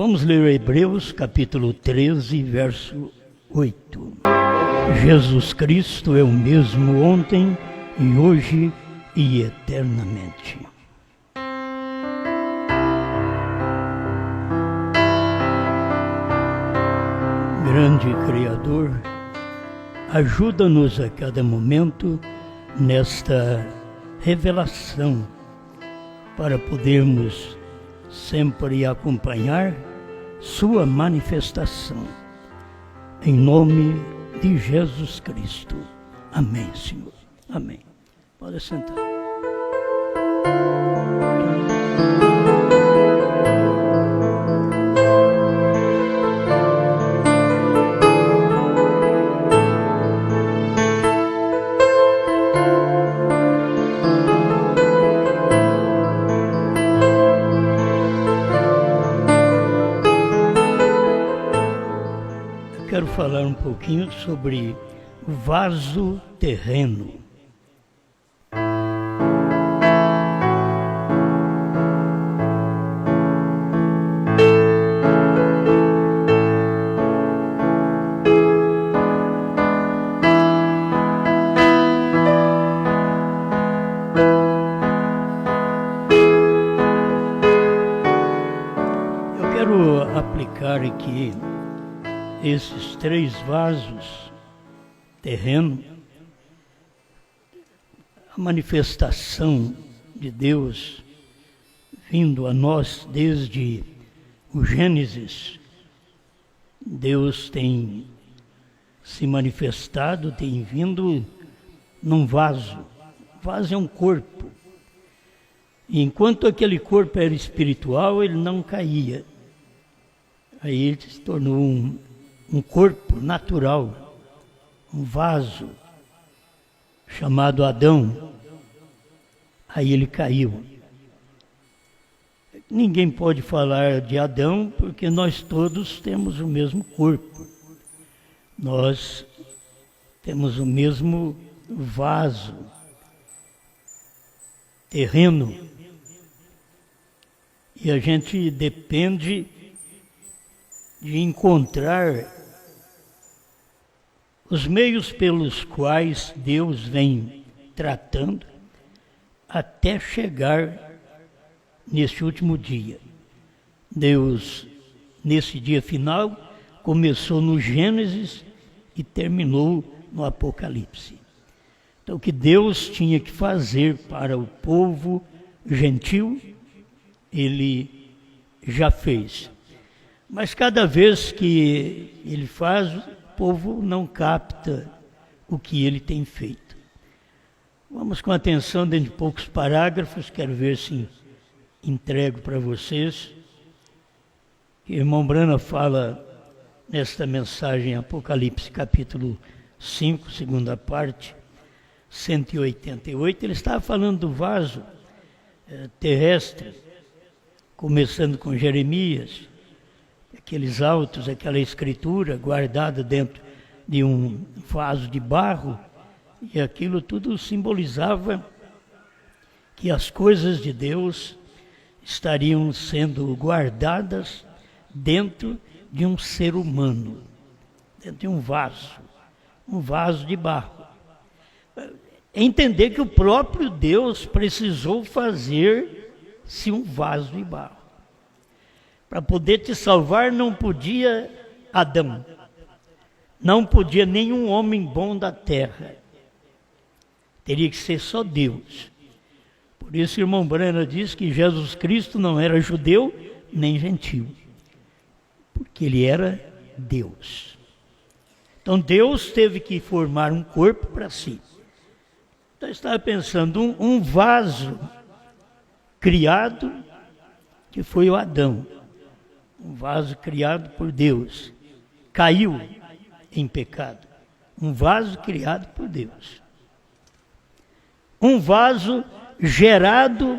Vamos ler Hebreus capítulo 13, verso 8. Jesus Cristo é o mesmo ontem e hoje e eternamente. Grande Criador, ajuda-nos a cada momento nesta revelação para podermos sempre acompanhar sua manifestação. Em nome de Jesus Cristo. Amém, Senhor. Amém. Pode sentar. Quero falar um pouquinho sobre o vaso terreno. Eu quero aplicar aqui esses 3 vasos terreno, a manifestação de Deus vindo a nós desde o Gênesis. Deus tem se manifestado, tem vindo num vaso. O vaso é um corpo. E enquanto aquele corpo era espiritual, ele não caía. Aí ele se tornou um corpo natural, um vaso, chamado Adão. Aí ele caiu. Ninguém pode falar de Adão, porque nós todos temos o mesmo corpo. Nós temos o mesmo vaso terreno. E a gente depende de encontrar os meios pelos quais Deus vem tratando até chegar nesse último dia. Deus, nesse dia final, começou no Gênesis e terminou no Apocalipse. Então, o que Deus tinha que fazer para o povo gentil, Ele já fez. Mas cada vez que Ele faz, o povo não capta o que Ele tem feito. Vamos com atenção dentro de poucos parágrafos, quero ver se entrego para vocês. O irmão Brana fala nesta mensagem, Apocalipse capítulo 5, segunda parte, 188, ele estava falando do vaso terrestre, começando com Jeremias, aqueles autos, aquela escritura guardada dentro de um vaso de barro, e aquilo tudo simbolizava que as coisas de Deus estariam sendo guardadas dentro de um ser humano, dentro de um vaso de barro. Entender que o próprio Deus precisou fazer-se um vaso de barro. Para poder te salvar não podia Adão, não podia nenhum homem bom da terra. Teria que ser só Deus. Por isso o irmão Brana diz que Jesus Cristo não era judeu nem gentil, porque ele era Deus. Então Deus teve que formar um corpo para si. Então eu estava pensando, um vaso criado, que foi o Adão. Um vaso criado por Deus. Caiu em pecado. Um vaso criado por Deus. Um vaso gerado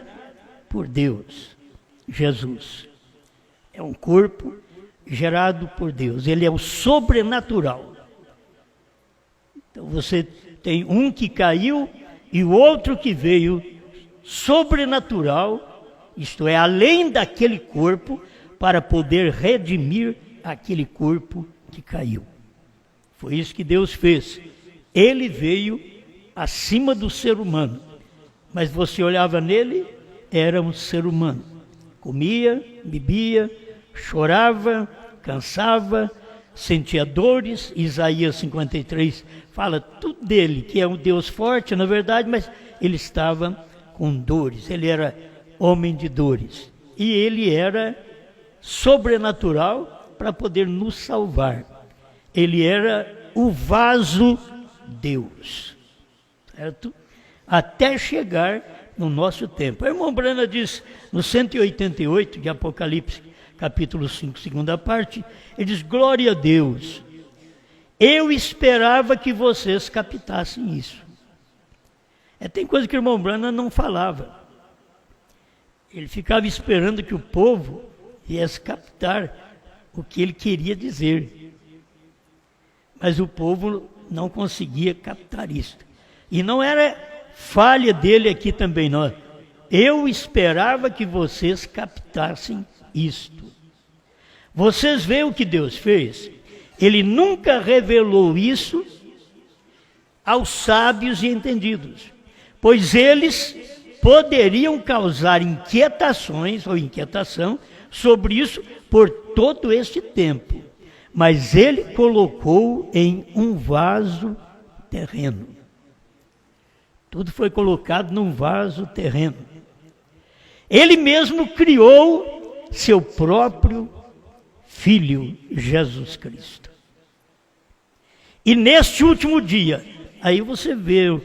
por Deus. Jesus. É um corpo gerado por Deus. Ele é o sobrenatural. Então você tem um que caiu e o outro que veio sobrenatural, isto é, além daquele corpo, para poder redimir aquele corpo que caiu. Foi isso que Deus fez. Ele veio acima do ser humano, mas você olhava nele, era um ser humano. Comia, bebia, chorava, cansava, sentia dores. Isaías 53 fala tudo dele, que é um Deus forte, na verdade, mas ele estava com dores. Ele era homem de dores. E ele era sobrenatural para poder nos salvar. Ele era o vaso Deus, certo? Até chegar no nosso tempo. O irmão Brana diz, no 188 de Apocalipse, capítulo 5, segunda parte, ele diz, glória a Deus, eu esperava que vocês captassem isso. Tem coisa que o irmão Brana não falava. Ele ficava esperando que o povo viesse captar o que ele queria dizer. Mas o povo não conseguia captar isso. E não era falha dele aqui também, não. Eu esperava que vocês captassem isto. Vocês veem o que Deus fez? Ele nunca revelou isso aos sábios e entendidos, pois eles poderiam causar inquietações ou inquietação sobre isso por todo este tempo. Mas ele colocou em um vaso terreno. Tudo foi colocado num vaso terreno. Ele mesmo criou seu próprio Filho, Jesus Cristo. E neste último dia, aí você vê,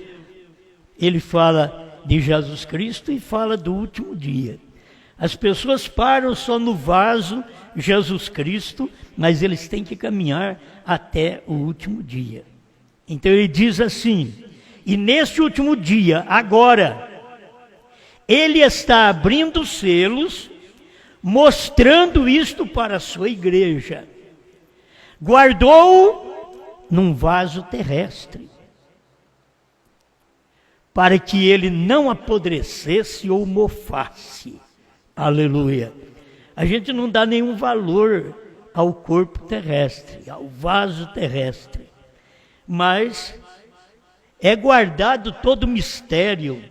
ele fala de Jesus Cristo e fala do último dia. As pessoas param só no vaso Jesus Cristo, mas eles têm que caminhar até o último dia. Então ele diz assim, e neste último dia, agora, ele está abrindo os selos, mostrando isto para a sua igreja. Guardou-o num vaso terrestre, para que ele não apodrecesse ou mofasse. Aleluia. A gente não dá nenhum valor ao corpo terrestre, ao vaso terrestre, mas é guardado todo o mistério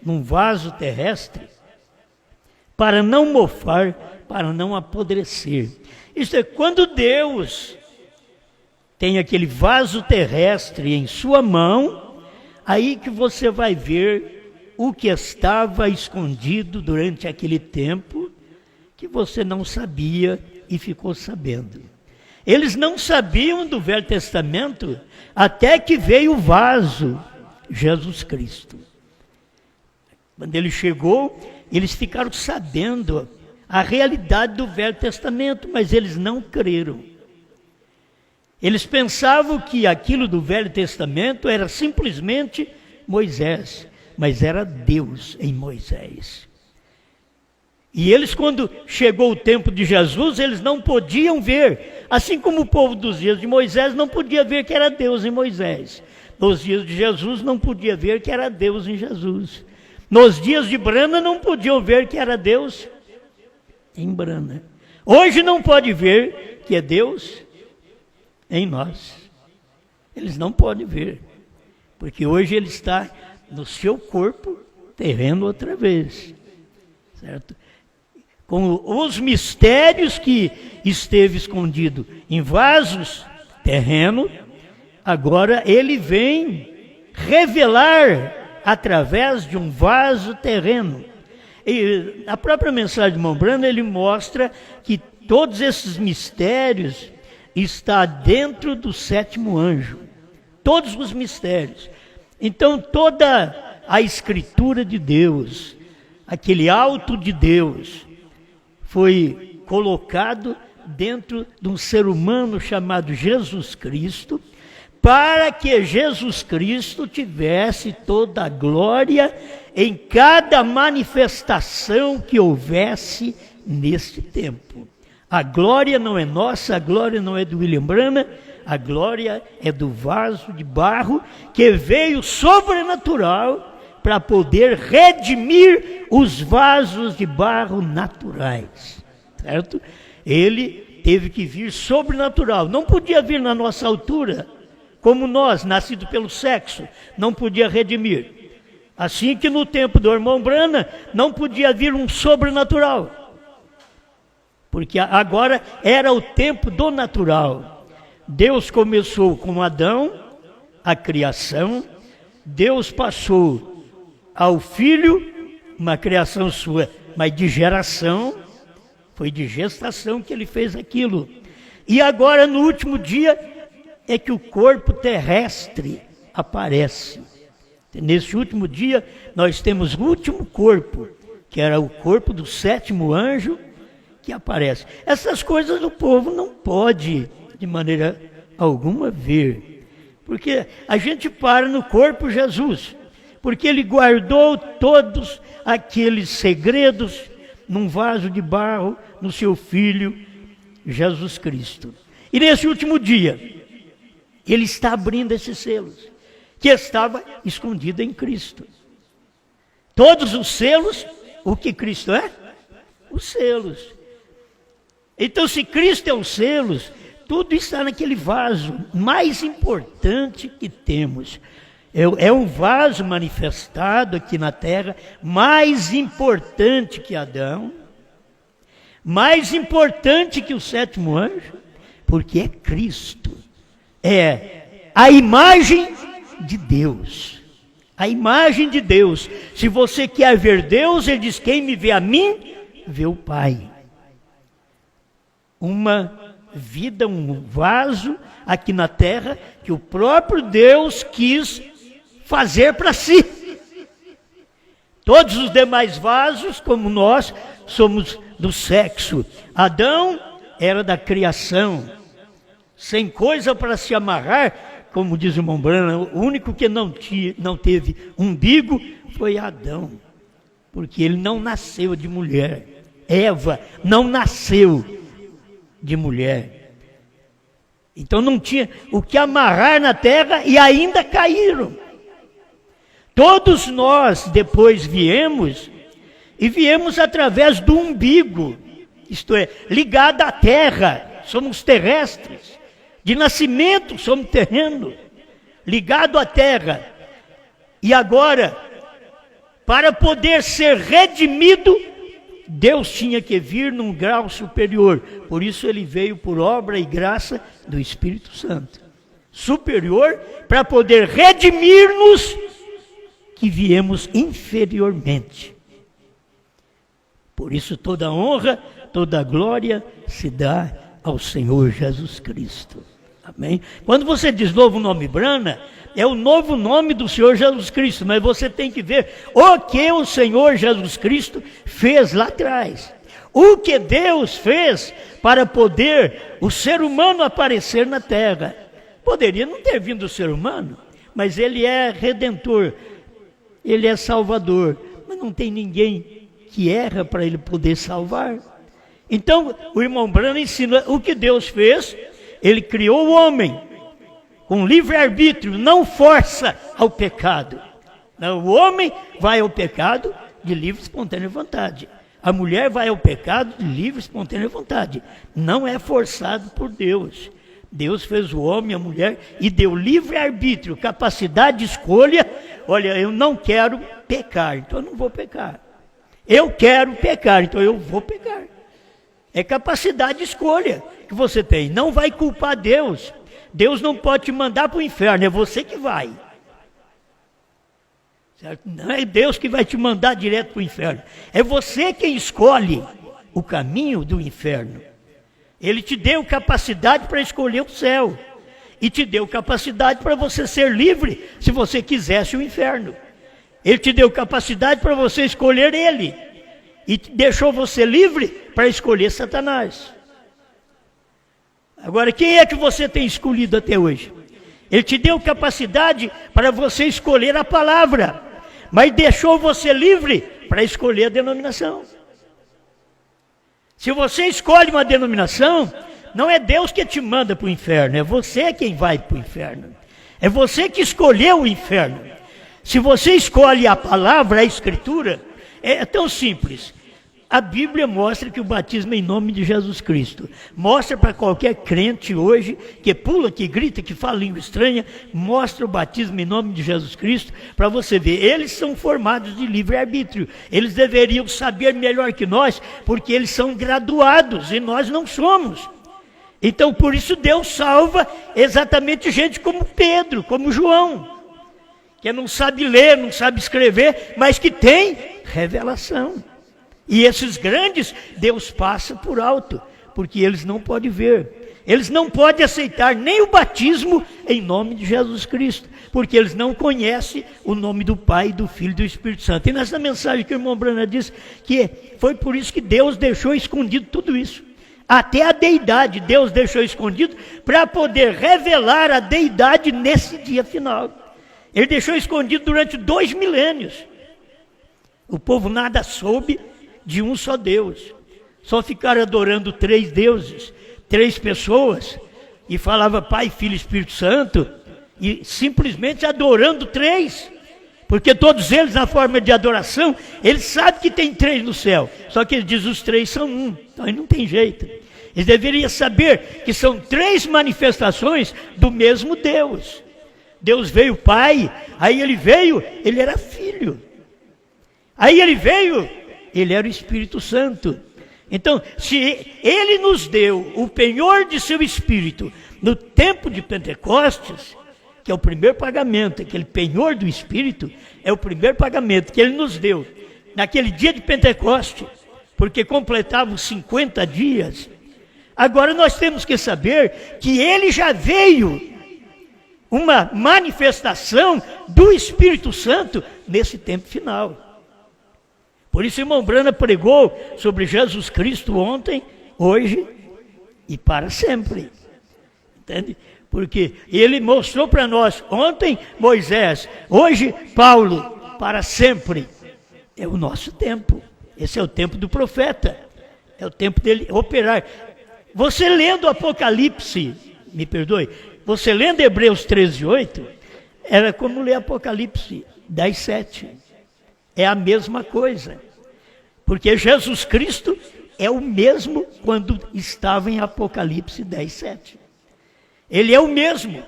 num vaso terrestre para não mofar, para não apodrecer. Isto é, quando Deus tem aquele vaso terrestre em sua mão, aí que você vai ver o que estava escondido durante aquele tempo, que você não sabia e ficou sabendo. Eles não sabiam do Velho Testamento até que veio o vaso, Jesus Cristo. Quando ele chegou, eles ficaram sabendo a realidade do Velho Testamento, mas eles não creram. Eles pensavam que aquilo do Velho Testamento era simplesmente Moisés, mas era Deus em Moisés. E eles, quando chegou o tempo de Jesus, eles não podiam ver, assim como o povo dos dias de Moisés não podia ver que era Deus em Moisés. Nos dias de Jesus não podia ver que era Deus em Jesus. Nos dias de Brana não podiam ver que era Deus em Brana. Hoje não pode ver que é Deus em nós. Eles não podem ver, porque hoje ele está no seu corpo terreno outra vez, certo? Com os mistérios que esteve escondido em vasos terreno, agora ele vem revelar através de um vaso terreno. E a própria mensagem de irmão Brana, ele mostra que todos esses mistérios estão dentro do sétimo anjo. Todos os mistérios. Então toda a escritura de Deus, aquele alto de Deus, foi colocado dentro de um ser humano chamado Jesus Cristo, para que Jesus Cristo tivesse toda a glória em cada manifestação que houvesse neste tempo. A glória não é nossa, a glória não é do William Brana, a glória é do vaso de barro que veio sobrenatural para poder redimir os vasos de barro naturais, certo? ele teve que vir sobrenatural. Não podia vir na nossa altura, como nós, nascido pelo sexo, não podia redimir. Assim que no tempo do irmão Branham, não podia vir um sobrenatural. Porque agora era o tempo do natural. Deus começou com Adão, a criação. Deus passou ao Filho, uma criação sua, mas de geração. Foi de gestação que ele fez aquilo. E agora, no último dia, é que o corpo terrestre aparece. Nesse último dia, nós temos o último corpo, que era o corpo do 7º anjo, que aparece. Essas coisas o povo não pode, de maneira alguma, ver. Porque a gente para no corpo Jesus, porque ele guardou todos aqueles segredos num vaso de barro, no seu Filho, Jesus Cristo. E nesse último dia, ele está abrindo esses selos, que estava escondido em Cristo. Todos os selos, o que Cristo é? Os selos. Então, se Cristo é os selos, tudo está naquele vaso mais importante que temos. É um vaso manifestado aqui na terra, mais importante que Adão, mais importante que o 7º anjo, porque é Cristo. É a imagem de Deus. A imagem de Deus. Se você quer ver Deus, ele diz: quem me vê a mim, vê o Pai. Uma vida, um vaso aqui na terra que o próprio Deus quis fazer para si. Todos os demais vasos, como nós, somos do sexo. Adão era da criação, sem coisa para se amarrar, como diz o irmão Branham. O único que não teve umbigo foi Adão, porque ele não nasceu de mulher. Eva não nasceu de mulher. Então não tinha o que amarrar na terra e ainda caíram. Todos nós depois viemos, e viemos através do umbigo, isto é, ligado à terra, somos terrestres. De nascimento somos terreno, ligado à terra. E agora, para poder ser redimido, Deus tinha que vir num grau superior. Por isso ele veio por obra e graça do Espírito Santo. Superior, para poder redimir-nos, que viemos inferiormente. Por isso toda honra, toda glória se dá ao Senhor Jesus Cristo. Amém? Quando você diz novo nome Branham, é o novo nome do Senhor Jesus Cristo, mas você tem que ver o que o Senhor Jesus Cristo fez lá atrás. O que Deus fez para poder o ser humano aparecer na terra. Poderia não ter vindo o ser humano, mas ele é redentor, ele é salvador, mas não tem ninguém que erra para ele poder salvar. Então, o irmão Branham ensina o que Deus fez. Ele criou o homem com livre-arbítrio, não força ao pecado. Não, o homem vai ao pecado de livre e espontânea vontade. A mulher vai ao pecado de livre e espontânea vontade. Não é forçado por Deus. Deus fez o homem e a mulher e deu livre-arbítrio, capacidade de escolha. Olha, eu não quero pecar, então eu não vou pecar. Eu quero pecar, então eu vou pecar. É capacidade de escolha que você tem. Não vai culpar Deus. Deus não pode te mandar para o inferno, é você que vai. Certo? Não é Deus que vai te mandar direto para o inferno. É você quem escolhe o caminho do inferno. Ele te deu capacidade para escolher o céu. E te deu capacidade para você ser livre, se você quisesse o inferno. Ele te deu capacidade para você escolher ele. E deixou você livre para escolher Satanás. Agora, quem é que você tem escolhido até hoje? Ele te deu capacidade para você escolher a palavra, mas deixou você livre para escolher a denominação. Se você escolhe uma denominação, não é Deus que te manda para o inferno, é você quem vai para o inferno. É você que escolheu o inferno. Se você escolhe a palavra, a escritura, é tão simples. A Bíblia mostra que o batismo é em nome de Jesus Cristo. Mostra para qualquer crente hoje, que pula, que grita, que fala língua estranha, mostra o batismo em nome de Jesus Cristo, para você ver. Eles são formados de livre-arbítrio. Eles deveriam saber melhor que nós, porque eles são graduados e nós não somos. Então, por isso Deus salva exatamente gente como Pedro, como João, que não sabe ler, não sabe escrever, mas que tem revelação. E esses grandes, Deus passa por alto, porque eles não podem ver. Eles não podem aceitar nem o batismo em nome de Jesus Cristo, porque eles não conhecem o nome do Pai, do Filho e do Espírito Santo. E nessa mensagem que o irmão Brana disse, que foi por isso que Deus deixou escondido tudo isso. Até a deidade Deus deixou escondido para poder revelar a deidade nesse dia final. Ele deixou escondido durante 2 milênios. O povo nada soube de um só Deus. Só ficaram adorando 3 deuses, 3 pessoas, e falava Pai, Filho e Espírito Santo, e simplesmente adorando 3, porque todos eles, na forma de adoração, eles sabem que tem 3 no céu, só que ele diz os 3 são um, então aí não tem jeito. Eles deveriam saber que são 3 manifestações do mesmo Deus. Deus veio Pai, aí ele veio, ele era Filho. Aí ele veio, ele era o Espírito Santo. Então, se ele nos deu o penhor de seu Espírito no tempo de Pentecostes, que é o primeiro pagamento, aquele penhor do Espírito, é o primeiro pagamento que ele nos deu naquele dia de Pentecostes, porque completava os 50 dias. Agora nós temos que saber que ele já veio uma manifestação do Espírito Santo nesse tempo final. Por isso o irmão Brana pregou sobre Jesus Cristo ontem, hoje e para sempre. Entende? Porque ele mostrou para nós ontem Moisés, hoje Paulo, para sempre. É o nosso tempo. Esse é o tempo do profeta. É o tempo dele operar. Você lendo Apocalipse, me perdoe, você lendo Hebreus 13:8, era como ler Apocalipse 10:7. É a mesma coisa. Porque Jesus Cristo é o mesmo quando estava em Apocalipse 10:7. Ele é o mesmo.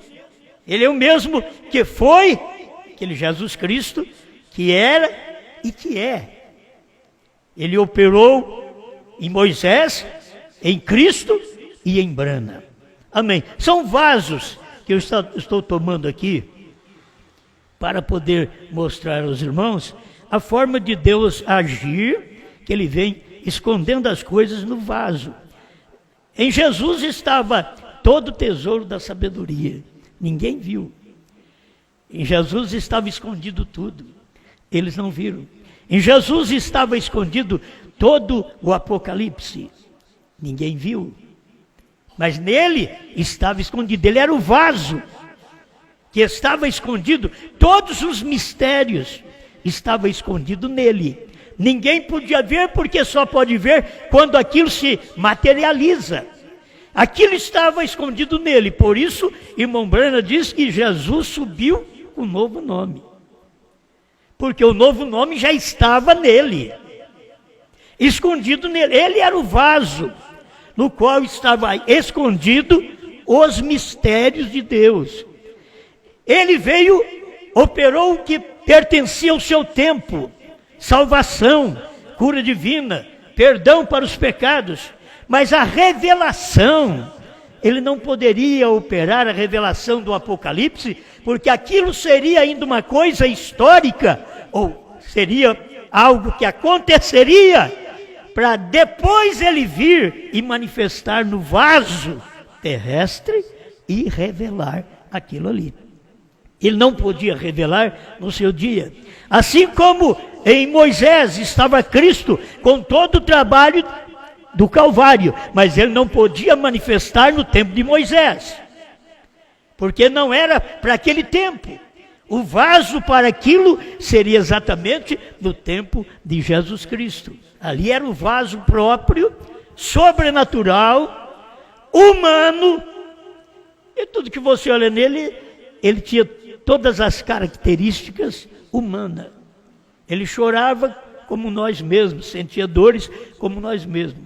Ele é o mesmo que foi, aquele Jesus Cristo, que era e que é. Ele operou em Moisés, em Cristo e em Brana. Amém. São vasos que eu estou tomando aqui para poder mostrar aos irmãos a forma de Deus agir, que ele vem escondendo as coisas no vaso. Em Jesus estava todo o tesouro da sabedoria. Ninguém viu. Em Jesus estava escondido tudo. Eles não viram. Em Jesus estava escondido todo o Apocalipse. Ninguém viu. Mas nele estava escondido. Ele era o vaso que estava escondido. Todos os mistérios estavam escondidos nele. Ninguém podia ver, porque só pode ver quando aquilo se materializa. Aquilo estava escondido nele. Por isso, irmão Brana diz que Jesus subiu com um novo nome. Porque o novo nome já estava nele. Escondido nele. Ele era o vaso no qual estava escondido os mistérios de Deus. Ele veio, operou o que pertencia ao seu tempo. Salvação, cura divina, perdão para os pecados. Mas a revelação, ele não poderia operar a revelação do Apocalipse, porque aquilo seria ainda uma coisa histórica, ou seria algo que aconteceria, para depois ele vir e manifestar no vaso terrestre e revelar aquilo ali. Ele não podia revelar no seu dia. Assim como em Moisés estava Cristo com todo o trabalho do Calvário, mas ele não podia manifestar no tempo de Moisés, porque não era para aquele tempo. O vaso para aquilo seria exatamente no tempo de Jesus Cristo. Ali era o vaso próprio, sobrenatural, humano, e tudo que você olha nele, ele tinha todas as características humanas. Ele chorava como nós mesmos, sentia dores como nós mesmos.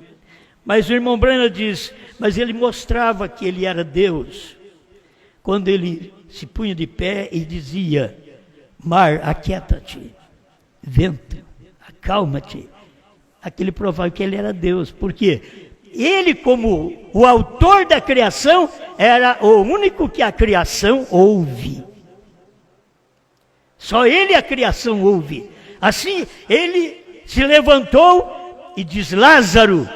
Mas o irmão Branham diz, mas ele mostrava que ele era Deus, quando ele se punha de pé e dizia: mar, aquieta-te, vento, acalma-te. Aquele provava que ele era Deus, porque ele, como o autor da criação, era o único que a criação ouve. Só ele a criação ouve. Assim, ele se levantou e diz: Lázaro,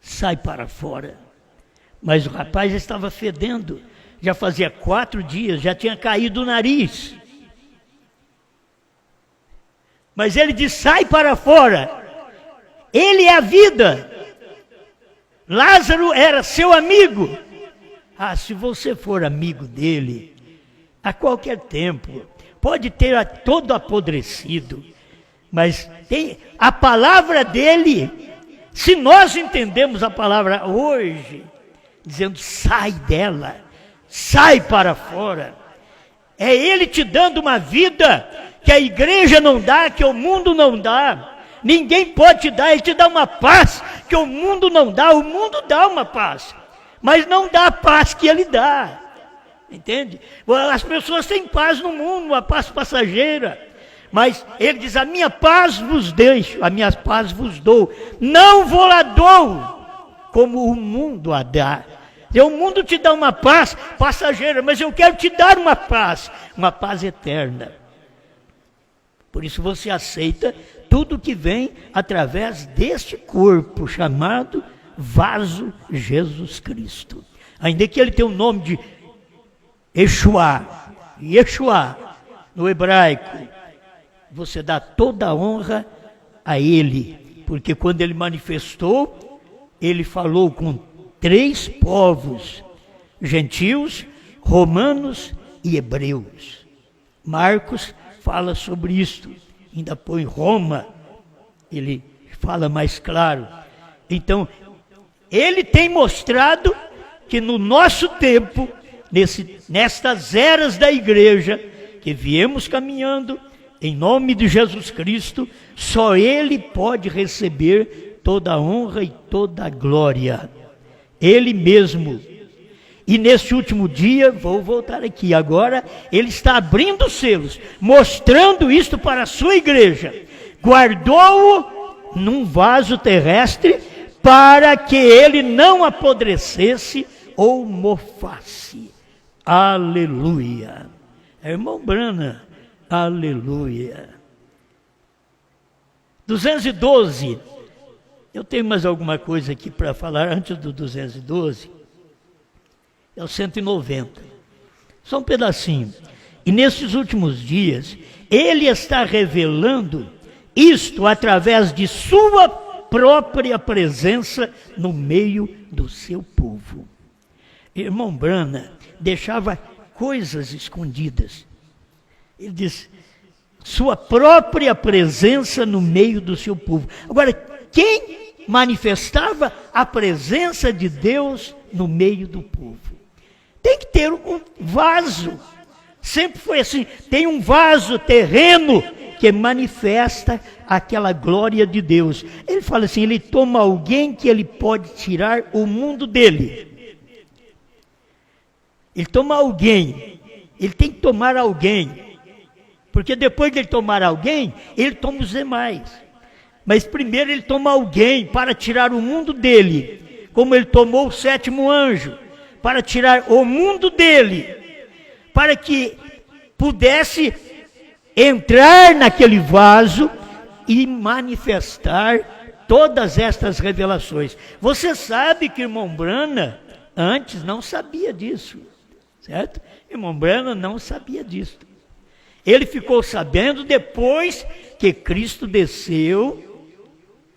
sai para fora. Mas o rapaz estava fedendo, já fazia 4 dias, já tinha caído o nariz. Mas ele diz: sai para fora. Ele é a vida. Lázaro era seu amigo. Ah, se você for amigo dele, a qualquer tempo, pode ter todo apodrecido, mas tem a palavra dele. Se nós entendemos a palavra hoje, dizendo: sai dela, sai para fora, é ele te dando uma vida que a igreja não dá, que o mundo não dá. Ninguém pode te dar, ele te dá uma paz que o mundo não dá. O mundo dá uma paz, mas não dá a paz que ele dá. Entende? As pessoas têm paz no mundo, uma paz passageira. Mas ele diz: a minha paz vos deixo, a minha paz vos dou. Não vou lá dou, como o mundo a dá. O mundo te dá uma paz passageira, mas eu quero te dar uma paz eterna. Por isso você aceita tudo que vem através deste corpo chamado vaso Jesus Cristo. Ainda que ele tenha o nome de Yeshua, no hebraico, você dá toda a honra a ele, porque quando ele manifestou, ele falou com 3 povos: gentios, romanos e hebreus. Marcos fala sobre isto, ainda põe Roma, ele fala mais claro. Então, ele tem mostrado que no nosso tempo, nestas eras da igreja, que viemos caminhando, em nome de Jesus Cristo, só ele pode receber toda a honra e toda a glória. Ele mesmo. E nesse último dia, vou voltar aqui agora, ele está abrindo os selos, mostrando isto para a sua igreja. Guardou-o num vaso terrestre para que ele não apodrecesse ou mofasse. Aleluia. Irmão Branham, aleluia. 212. Eu tenho mais alguma coisa aqui para falar antes do 212. É o 190. Só um pedacinho. E nesses últimos dias, ele está revelando isto através de sua própria presença no meio do seu povo. Irmão Branham deixava coisas escondidas. Ele diz: sua própria presença no meio do seu povo. Agora, quem manifestava a presença de Deus no meio do povo? Tem que ter um vaso. Sempre foi assim. Tem um vaso terreno que manifesta aquela glória de Deus. Ele fala assim: ele toma alguém que ele pode tirar o mundo dele. Ele toma alguém. Ele tem que tomar alguém. Porque depois de ele tomar alguém, ele toma os demais. Mas primeiro ele toma alguém para tirar o mundo dele. Como ele tomou o 7º anjo. Para tirar o mundo dele, para que pudesse entrar naquele vaso e manifestar todas estas revelações. Você sabe que irmão Branham antes não sabia disso, certo? Irmão Branham não sabia disso. Ele ficou sabendo depois que Cristo desceu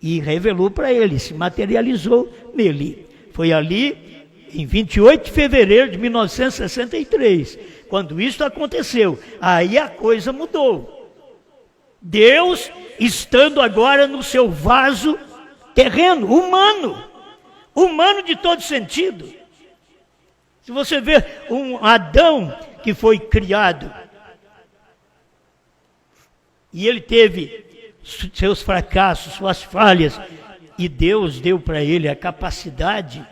e revelou para ele, se materializou nele. Foi ali em 28 de fevereiro de 1963, quando isso aconteceu, aí a coisa mudou. Deus estando agora no seu vaso terreno, humano de todo sentido. Se você vê um Adão que foi criado, e ele teve seus fracassos, suas falhas, e Deus deu para ele a capacidade,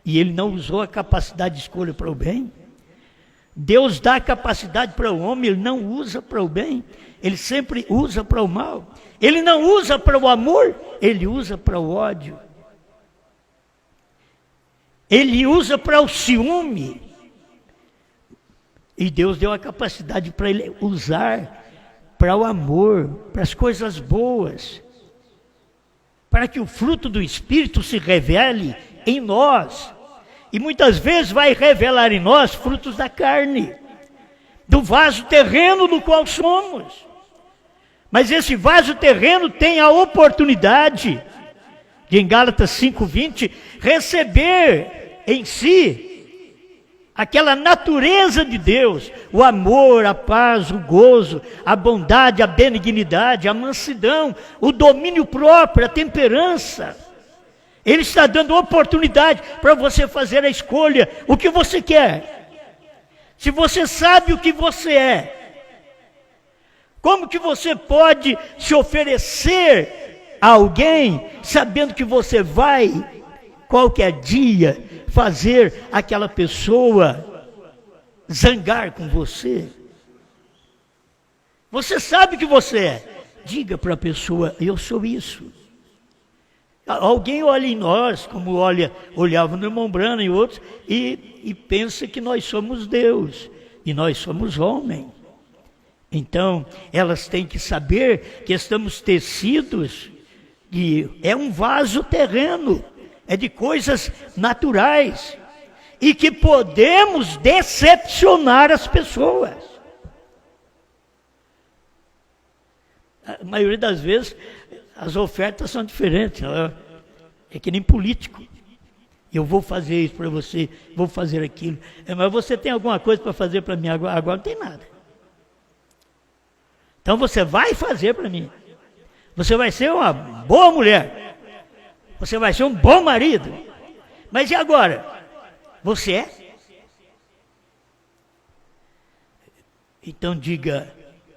e ele não usou a capacidade de escolha para o bem. Deus dá a capacidade para o homem, ele não usa para o bem, ele sempre usa para o mal. Ele não usa para o amor, ele usa para o ódio. Ele usa para o ciúme. E Deus deu a capacidade para ele usar para o amor, para as coisas boas, para que o fruto do Espírito se revele em nós. E muitas vezes vai revelar em nós frutos da carne, do vaso terreno no qual somos. Mas esse vaso terreno tem a oportunidade de, em Gálatas 5:20, receber em si aquela natureza de Deus, o amor, a paz, o gozo, a bondade, a benignidade, a mansidão, o domínio próprio, a temperança. Ele está dando oportunidade para você fazer a escolha, o que você quer. Se você sabe o que você é, como que você pode se oferecer a alguém, sabendo que você vai, qualquer dia, fazer aquela pessoa zangar com você? Você sabe o que você é. Diga para a pessoa, eu sou isso. Alguém olha em nós, como olhava no irmão Branham e outros, e pensa que nós somos Deus, e nós somos homem. Então, elas têm que saber que estamos tecidos, e é um vaso terreno, é de coisas naturais, e que podemos decepcionar as pessoas. A maioria das vezes, as ofertas são diferentes, é que nem político. Eu vou fazer isso para você, vou fazer aquilo. Mas você tem alguma coisa para fazer para mim agora? Agora não tem nada. Então você vai fazer para mim. Você vai ser uma boa mulher. Você vai ser um bom marido. Mas e agora? Você é? Então diga,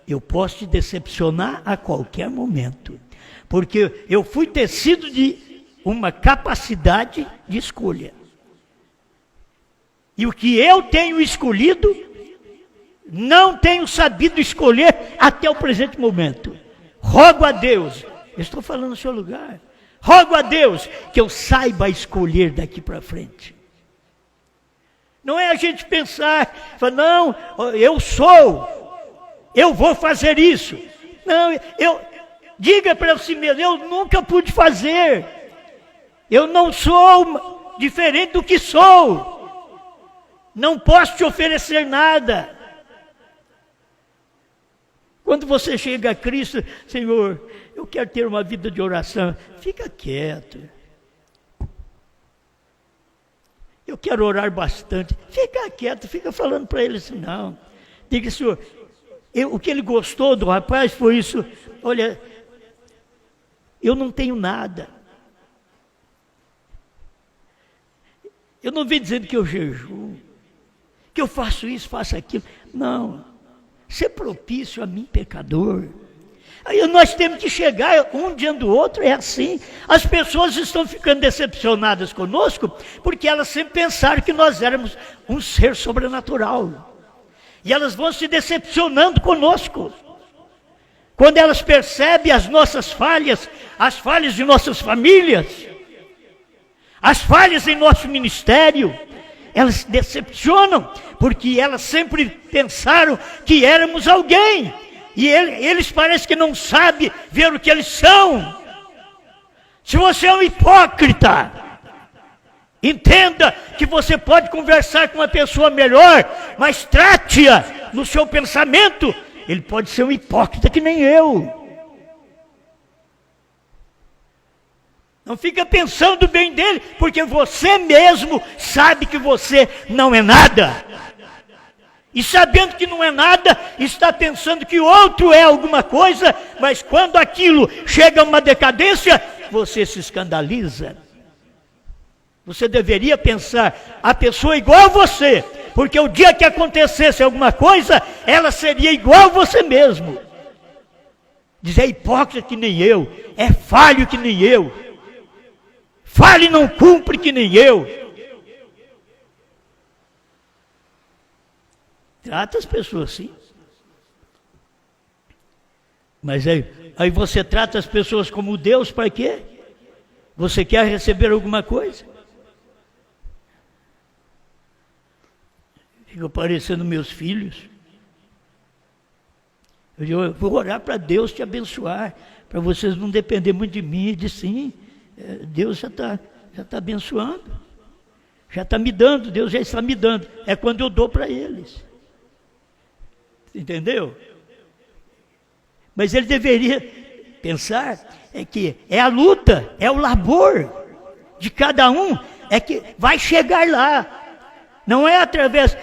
eu posso te decepcionar a qualquer momento. Porque eu fui tecido de uma capacidade de escolha. E o que eu tenho escolhido, não tenho sabido escolher até o presente momento. Rogo a Deus, eu estou falando no seu lugar, rogo a Deus que eu saiba escolher daqui para frente. Não é a gente pensar, não, eu vou fazer isso. Não, diga para si mesmo, eu nunca pude fazer. Eu não sou diferente do que sou. Não posso te oferecer nada. Quando você chega a Cristo, Senhor, eu quero ter uma vida de oração. Fica quieto. Eu quero orar bastante. Fica quieto, fica falando para ele assim, não. Diga, Senhor, o que ele gostou do rapaz foi isso. Olha, eu não tenho nada. Eu não venho dizendo que eu jejuo, que eu faço isso, faço aquilo. Não. Ser propício a mim, pecador. Aí nós temos que chegar um diante do outro, é assim. As pessoas estão ficando decepcionadas conosco, porque elas sempre pensaram que nós éramos um ser sobrenatural. E elas vão se decepcionando conosco. Quando elas percebem as nossas falhas, as falhas de nossas famílias, as falhas em nosso ministério, elas se decepcionam, porque elas sempre pensaram que éramos alguém, e eles parecem que não sabem ver o que eles são. Se você é um hipócrita, entenda que você pode conversar com uma pessoa melhor, mas trate-a no seu pensamento. Ele pode ser um hipócrita que nem eu. Não fica pensando bem dele, porque você mesmo sabe que você não é nada. E sabendo que não é nada, está pensando que outro é alguma coisa, mas quando aquilo chega a uma decadência, você se escandaliza. Você deveria pensar, a pessoa é igual a você, porque o dia que acontecesse alguma coisa, ela seria igual a você mesmo. Diz, é hipócrita que nem eu, é falho que nem eu, fala e não cumpre que nem eu. Trata as pessoas assim. Mas aí você trata as pessoas como Deus para quê? Você quer receber alguma coisa? Fica parecendo meus filhos. Eu vou orar para Deus te abençoar, para vocês não depender muito de mim. Ele disse, sim, Deus já está abençoando, já está me dando, Deus já está me dando. É quando eu dou para eles. Entendeu? Mas ele deveria pensar que é a luta, é o labor de cada um, é que vai chegar lá. Não é através...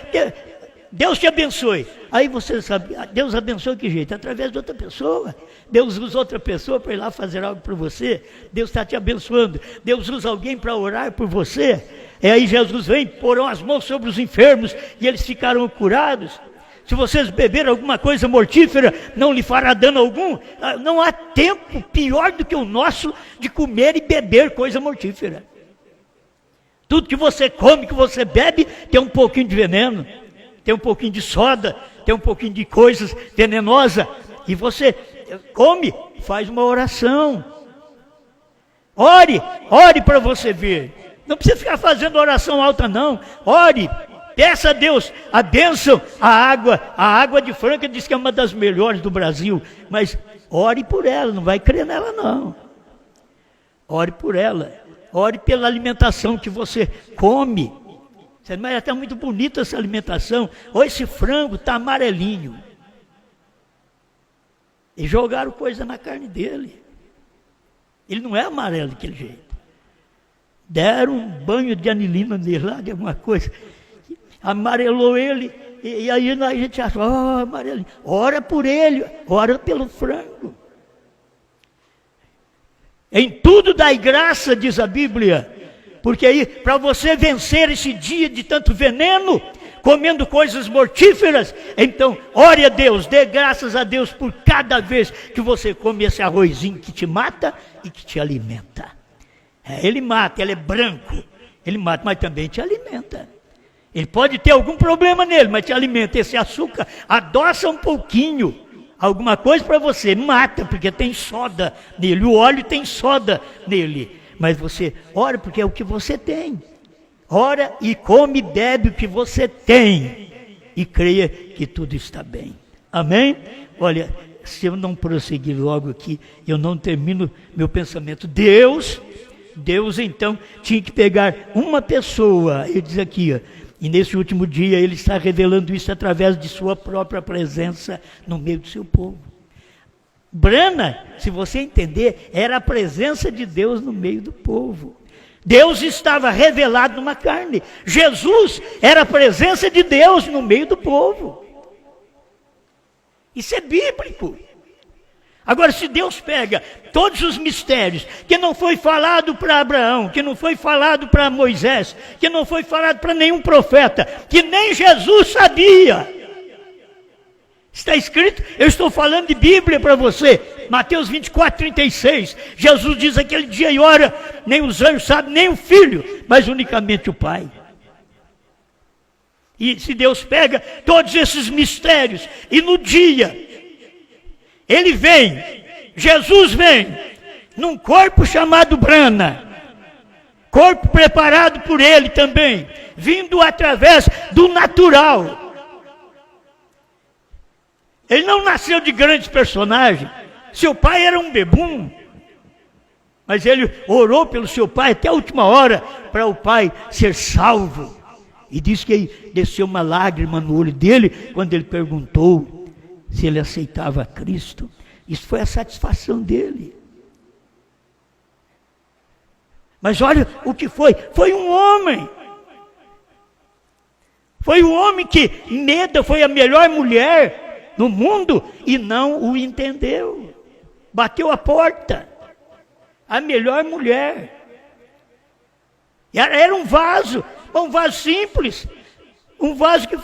Deus te abençoe. Aí você sabe, Deus abençoa que jeito? Através de outra pessoa. Deus usa outra pessoa para ir lá fazer algo por você. Deus está te abençoando. Deus usa alguém para orar por você. E aí Jesus vem, porão as mãos sobre os enfermos e eles ficaram curados. Se vocês beberem alguma coisa mortífera, não lhe fará dano algum. Não há tempo pior do que o nosso de comer e beber coisa mortífera. Tudo que você come, que você bebe, tem um pouquinho de veneno, tem um pouquinho de soda, tem um pouquinho de coisas venenosas. E você come, faz uma oração. Ore para você ver. Não precisa ficar fazendo oração alta não. Ore. Peça a Deus a bênção, a água de Franca diz que é uma das melhores do Brasil, mas ore por ela, não vai crer nela não. Ore por ela, ore pela alimentação que você come. Mas está muito bonita essa alimentação, olha esse frango, está amarelinho. E jogaram coisa na carne dele. Ele não é amarelo daquele jeito. Deram um banho de anilina nele lá, de alguma coisa. Amarelou ele, e aí a gente acha, amarelinho, ora por ele, ora pelo frango. Em tudo dai graça, diz a Bíblia, porque aí, para você vencer esse dia de tanto veneno, comendo coisas mortíferas, então, ore a Deus, dê graças a Deus por cada vez que você come esse arrozinho que te mata e que te alimenta. Ele mata, ele é branco, ele mata, mas também te alimenta. Ele pode ter algum problema nele, mas te alimenta. Esse açúcar adoça um pouquinho, alguma coisa para você, mata, porque tem soda nele, o óleo tem soda nele. Mas você ora porque é o que você tem. Ora e come e bebe o que você tem. E creia que tudo está bem. Amém? Olha, se eu não prosseguir logo aqui, eu não termino meu pensamento. Deus então tinha que pegar uma pessoa, ele diz aqui, e nesse último dia ele está revelando isso através de sua própria presença no meio do seu povo. Brana, se você entender, era a presença de Deus no meio do povo. Deus estava revelado numa carne. Jesus era a presença de Deus no meio do povo. Isso é bíblico. Agora, se Deus pega todos os mistérios que não foi falado para Abraão, que não foi falado para Moisés, que não foi falado para nenhum profeta, que nem Jesus sabia. Está escrito, eu estou falando de Bíblia para você, Mateus 24, 36. Jesus diz aquele dia e hora, nem os anjos sabem, nem o Filho, mas unicamente o Pai. E se Deus pega todos esses mistérios, e no dia... Ele vem, Jesus vem, num corpo chamado Brana, corpo preparado por ele também, vindo através do natural. Ele não nasceu de grandes personagens, seu pai era um bebum, mas ele orou pelo seu pai até a última hora, para o pai ser salvo. E diz que desceu uma lágrima no olho dele, quando ele perguntou se ele aceitava Cristo. Isso foi a satisfação dele. Mas olha o que foi. Foi um homem. Foi um homem que Meda foi a melhor mulher no mundo e não o entendeu. Bateu a porta. A melhor mulher. Era um vaso simples. Um vaso que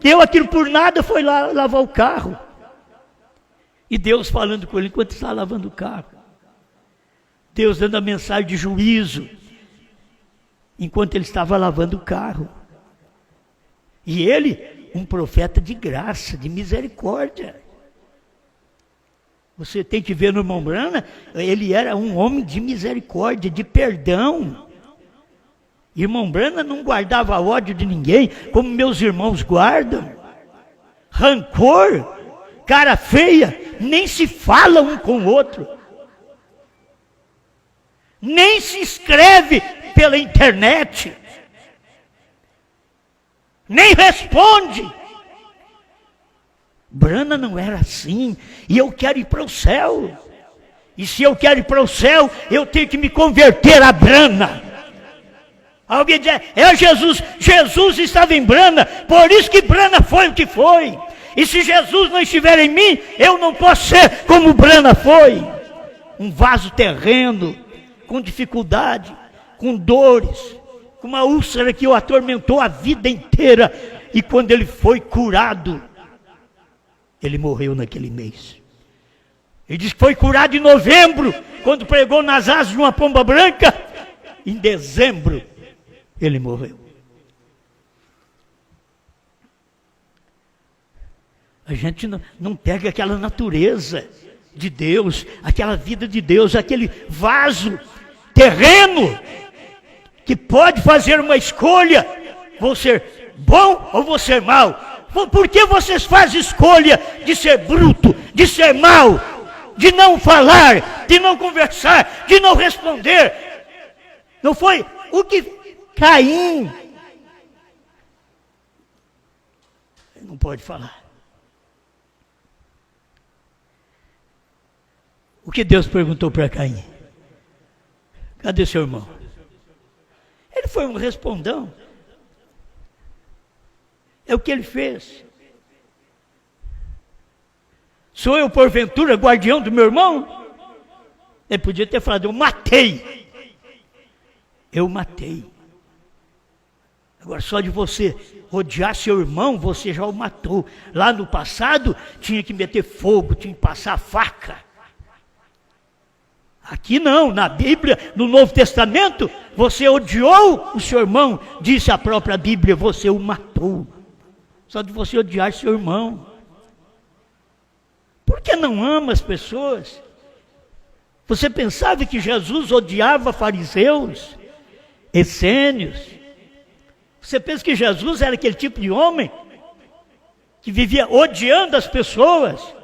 deu aquilo por nada, foi lá lavar o carro. E Deus falando com ele enquanto estava lavando o carro. Deus dando a mensagem de juízo enquanto ele estava lavando o carro. E ele, um profeta de graça, de misericórdia. Você tem que ver no irmão Brana, ele era um homem de misericórdia, de perdão. Irmão Brana não guardava ódio de ninguém, como meus irmãos guardam. Rancor, cara feia, nem se fala um com o outro. Nem se escreve pela internet. Nem responde. Brana não era assim, e eu quero ir para o céu. E se eu quero ir para o céu, eu tenho que me converter a Brana. Alguém diz, Jesus. Jesus estava em Brana, por isso que Brana foi o que foi. E se Jesus não estiver em mim, eu não posso ser como Brana foi. Um vaso terreno, com dificuldade, com dores, com uma úlcera que o atormentou a vida inteira. E quando ele foi curado, ele morreu naquele mês. Ele diz que foi curado em novembro, quando pregou nas asas de uma pomba branca. Em dezembro, ele morreu. A gente não pega aquela natureza de Deus, aquela vida de Deus, aquele vaso terreno, que pode fazer uma escolha, vou ser bom ou vou ser mau. Por que vocês fazem escolha de ser bruto, de ser mau, de não falar, de não conversar, de não responder? Não foi o que Caim não pode falar. O que Deus perguntou para Caim? Cadê seu irmão? Ele foi um respondão. É o que ele fez. Sou eu, porventura, guardião do meu irmão? Ele podia ter falado, eu matei. Eu matei. Agora, só de você odiar seu irmão, você já o matou. Lá no passado, tinha que meter fogo, tinha que passar faca. Aqui não, na Bíblia, no Novo Testamento, você odiou o seu irmão, disse a própria Bíblia, você o matou. Só de você odiar seu irmão. Por que não ama as pessoas? Você pensava que Jesus odiava fariseus, essênios? Você pensa que Jesus era aquele tipo de homem que vivia odiando as pessoas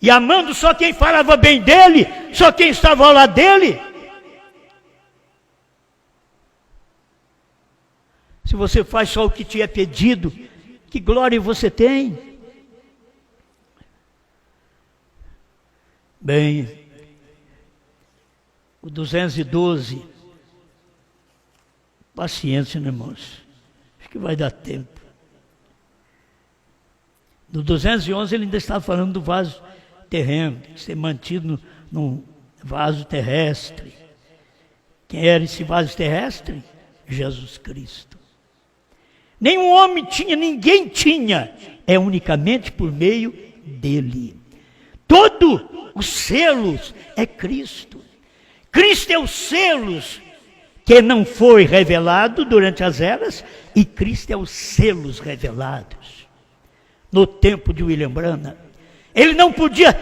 e amando só quem falava bem dele, só quem estava ao lado dele? Se você faz só o que te é pedido, que glória você tem? Bem, o 212, paciência, né, irmãos? Acho que vai dar tempo. No 211 ele ainda estava falando do vaso terreno, ser mantido num vaso terrestre. Quem era esse vaso terrestre? Jesus Cristo. Nenhum homem tinha, ninguém tinha, é unicamente por meio dele. Todos os selos é Cristo. Cristo é os selos que não foi revelado durante as eras, e Cristo é os selos revelados. No tempo de William Branham, ele não podia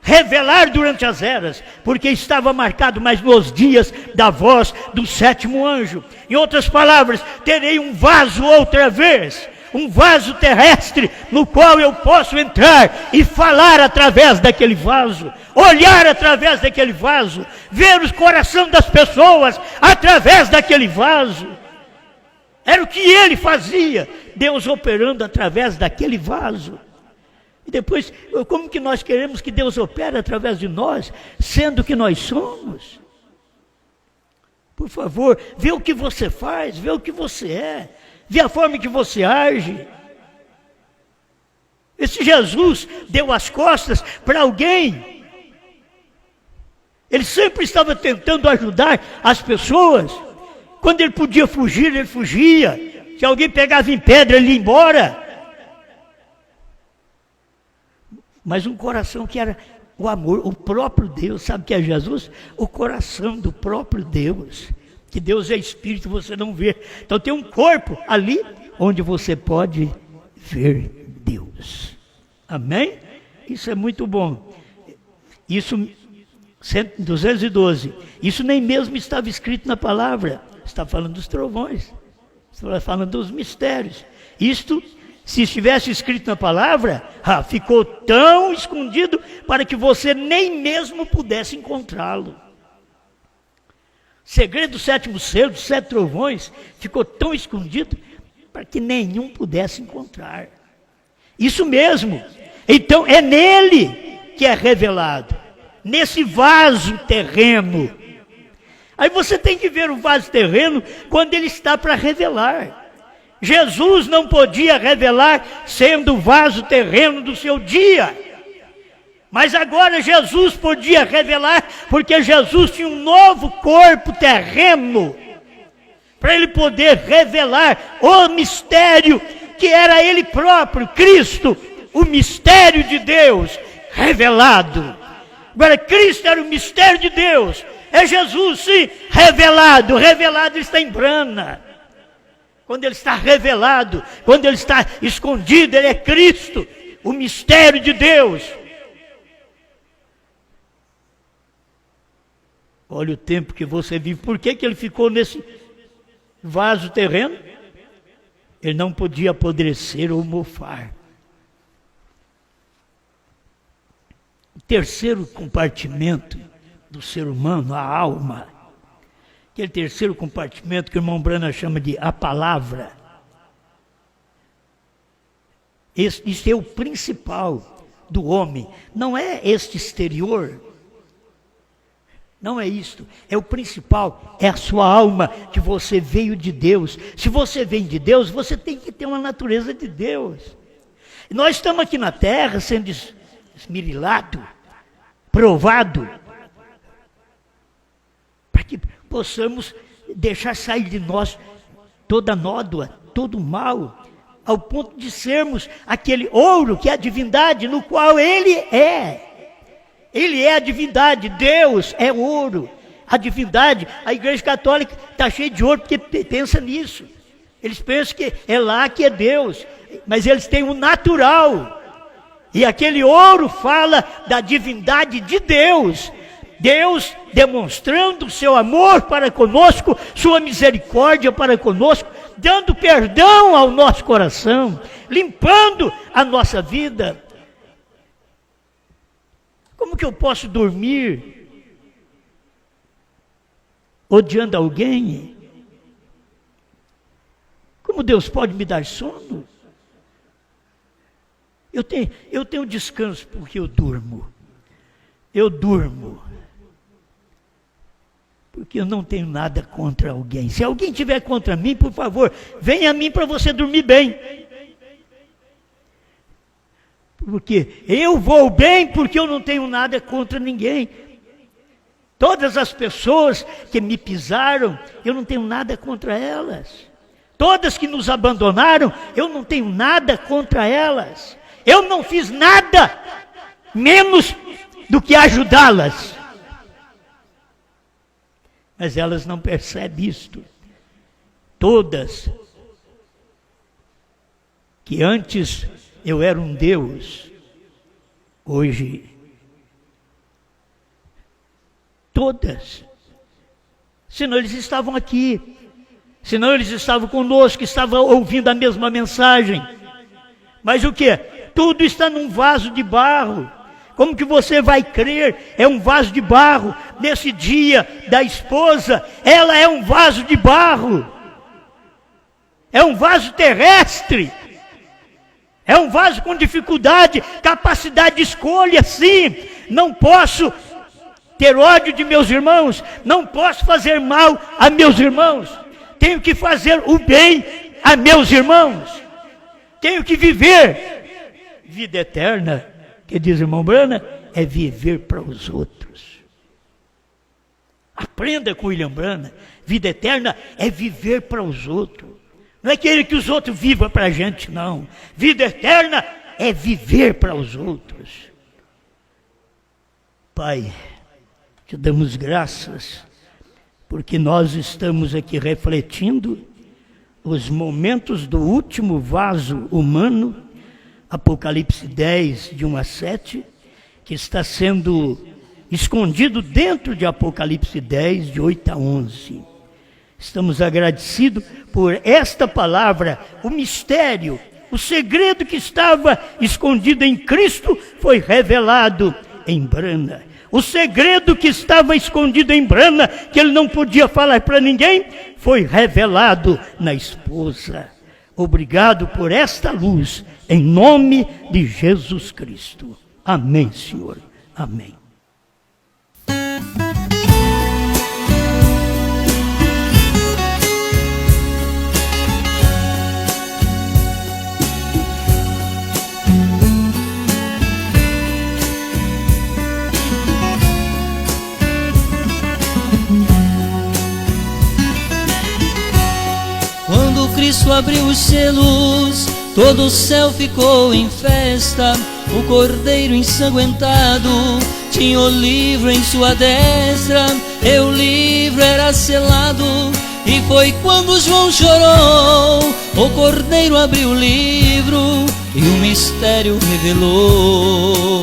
revelar durante as eras, porque estava marcado mais nos dias da voz do sétimo anjo. Em outras palavras, terei um vaso outra vez, um vaso terrestre, no qual eu posso entrar e falar através daquele vaso, olhar através daquele vaso, ver o coração das pessoas através daquele vaso. Era o que ele fazia, Deus operando através daquele vaso. E depois, como que nós queremos que Deus opere através de nós, sendo que nós somos? Por favor, vê o que você faz, vê o que você é, vê a forma que você age. Esse Jesus deu as costas para alguém. Ele sempre estava tentando ajudar as pessoas. Quando ele podia fugir, ele fugia. Se alguém pegava em pedra, ele ia embora. mas um coração que era o amor, o próprio Deus. Sabe o que é Jesus? O coração do próprio Deus. Que Deus é espírito, você não vê. Então tem um corpo ali onde você pode ver Deus. Amém? Isso é muito bom. Isso, 212. Isso nem mesmo estava escrito na palavra. Está falando dos trovões. Está falando dos mistérios. Isto, se estivesse escrito na palavra, ficou tão escondido para que você nem mesmo pudesse encontrá-lo. O segredo do sétimo selo, dos 7 trovões, ficou tão escondido para que nenhum pudesse encontrar. Isso mesmo. Então é nele que é revelado, nesse vaso terreno. Aí você tem que ver o vaso terreno quando ele está para revelar. Jesus não podia revelar sendo o vaso terreno do seu dia. Mas agora Jesus podia revelar, porque Jesus tinha um novo corpo terreno, para ele poder revelar o mistério que era ele próprio, Cristo, o mistério de Deus revelado. Agora Cristo era o mistério de Deus, é Jesus sim, revelado. Revelado está em Brana. Quando ele está revelado, quando ele está escondido, ele é Cristo, o mistério de Deus. Olha o tempo que você vive. Por que ele ficou nesse vaso terreno? Ele não podia apodrecer ou mofar. O terceiro compartimento do ser humano, a alma. Aquele terceiro compartimento que o irmão Brana chama de a palavra. Isso é o principal do homem. Não é este exterior. Não é isto, é o principal, é a sua alma, que você veio de Deus. Se você vem de Deus, você tem que ter uma natureza de Deus. E nós estamos aqui na terra sendo esmerilado, provado, para que possamos deixar sair de nós toda nódoa, todo mal, ao ponto de sermos aquele ouro que é a divindade, no qual Ele é. Ele é a divindade, Deus é ouro. A divindade, a Igreja Católica está cheia de ouro porque pensa nisso. Eles pensam que é lá que é Deus, mas eles têm o natural. E aquele ouro fala da divindade de Deus. Deus demonstrando o seu amor para conosco, sua misericórdia para conosco, dando perdão ao nosso coração, limpando a nossa vida. Como que eu posso dormir odiando alguém? Como Deus pode me dar sono? Eu tenho descanso porque eu durmo. Eu durmo. Porque eu não tenho nada contra alguém. Se alguém tiver contra mim, por favor, venha a mim para você dormir bem. Porque eu vou bem porque eu não tenho nada contra ninguém. Todas as pessoas que me pisaram, eu não tenho nada contra elas. Todas que nos abandonaram, eu não tenho nada contra elas. Eu não fiz nada menos do que ajudá-las. Mas elas não percebem isto. Todas que antes eu era um Deus, hoje, todas, senão eles estavam aqui, senão eles estavam conosco, estavam ouvindo a mesma mensagem, mas o que? Tudo está num vaso de barro. Como que você vai crer? É um vaso de barro. Nesse dia da esposa, ela é um vaso de barro, é um vaso terrestre. É um vaso com dificuldade, capacidade de escolha, sim. Não posso ter ódio de meus irmãos, não posso fazer mal a meus irmãos. Tenho que fazer o bem a meus irmãos. Tenho que viver vida eterna, que diz o irmão Brana, é viver para os outros. Aprenda com William Brana, vida eterna é viver para os outros. Não é querer que os outros vivam para a gente, não. Vida eterna é viver para os outros. Pai, te damos graças, porque nós estamos aqui refletindo os momentos do último vaso humano, Apocalipse 10, de 1 a 7, que está sendo escondido dentro de Apocalipse 10, de 8 a 11. Estamos agradecidos por esta palavra, o mistério, o segredo que estava escondido em Cristo foi revelado em Brana. O segredo que estava escondido em Brana, que ele não podia falar para ninguém, foi revelado na esposa. Obrigado por esta luz, em nome de Jesus Cristo. Amém, Senhor. Amém. Quando Cristo abriu os selos, todo o céu ficou em festa. O cordeiro ensanguentado tinha o livro em sua destra, e o livro era selado. E foi quando João chorou, o cordeiro abriu o livro e o mistério revelou.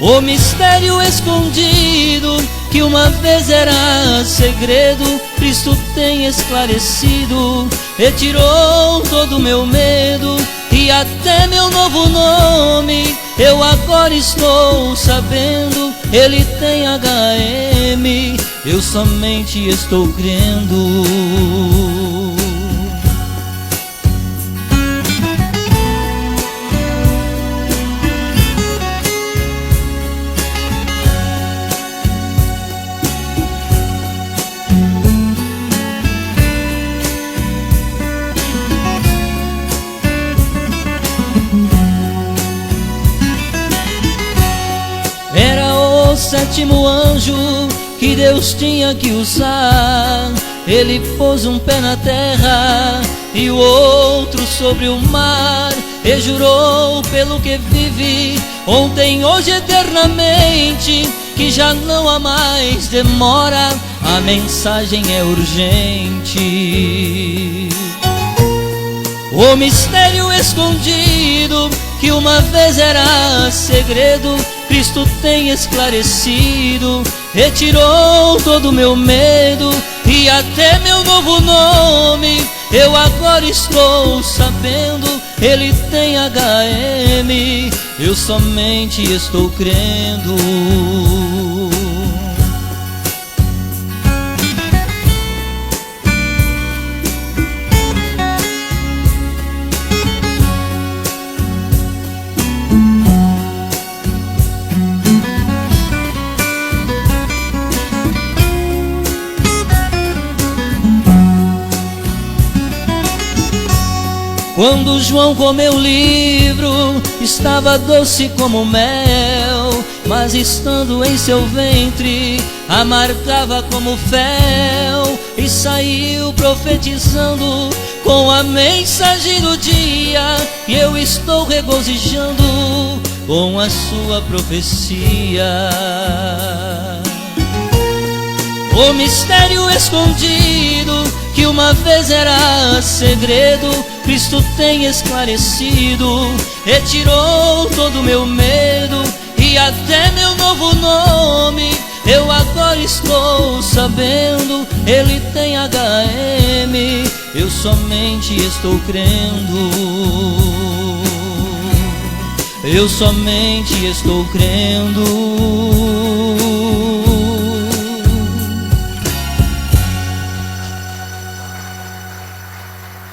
O mistério escondido, que uma vez era segredo, Cristo tem esclarecido, retirou todo o meu medo e até meu novo nome. Eu agora estou sabendo, ele tem HM, eu somente estou crendo. Sétimo anjo que Deus tinha que usar. Ele pôs um pé na terra e o outro sobre o mar, e jurou pelo que vive, ontem, hoje, eternamente, que já não há mais demora, a mensagem é urgente. O mistério escondido, que uma vez era segredo, Cristo tem esclarecido, retirou todo o meu medo e até meu novo nome. Eu agora estou sabendo, ele tem HM, eu somente estou crendo. Quando João comeu o livro, estava doce como mel, mas estando em seu ventre, amargava como fel. E saiu profetizando com a mensagem do dia, e eu estou regozijando com a sua profecia. O mistério escondido, que uma vez era segredo, Cristo tem esclarecido, retirou todo o meu medo e até meu novo nome. Eu agora estou sabendo, ele tem HM, eu somente estou crendo. Eu somente estou crendo.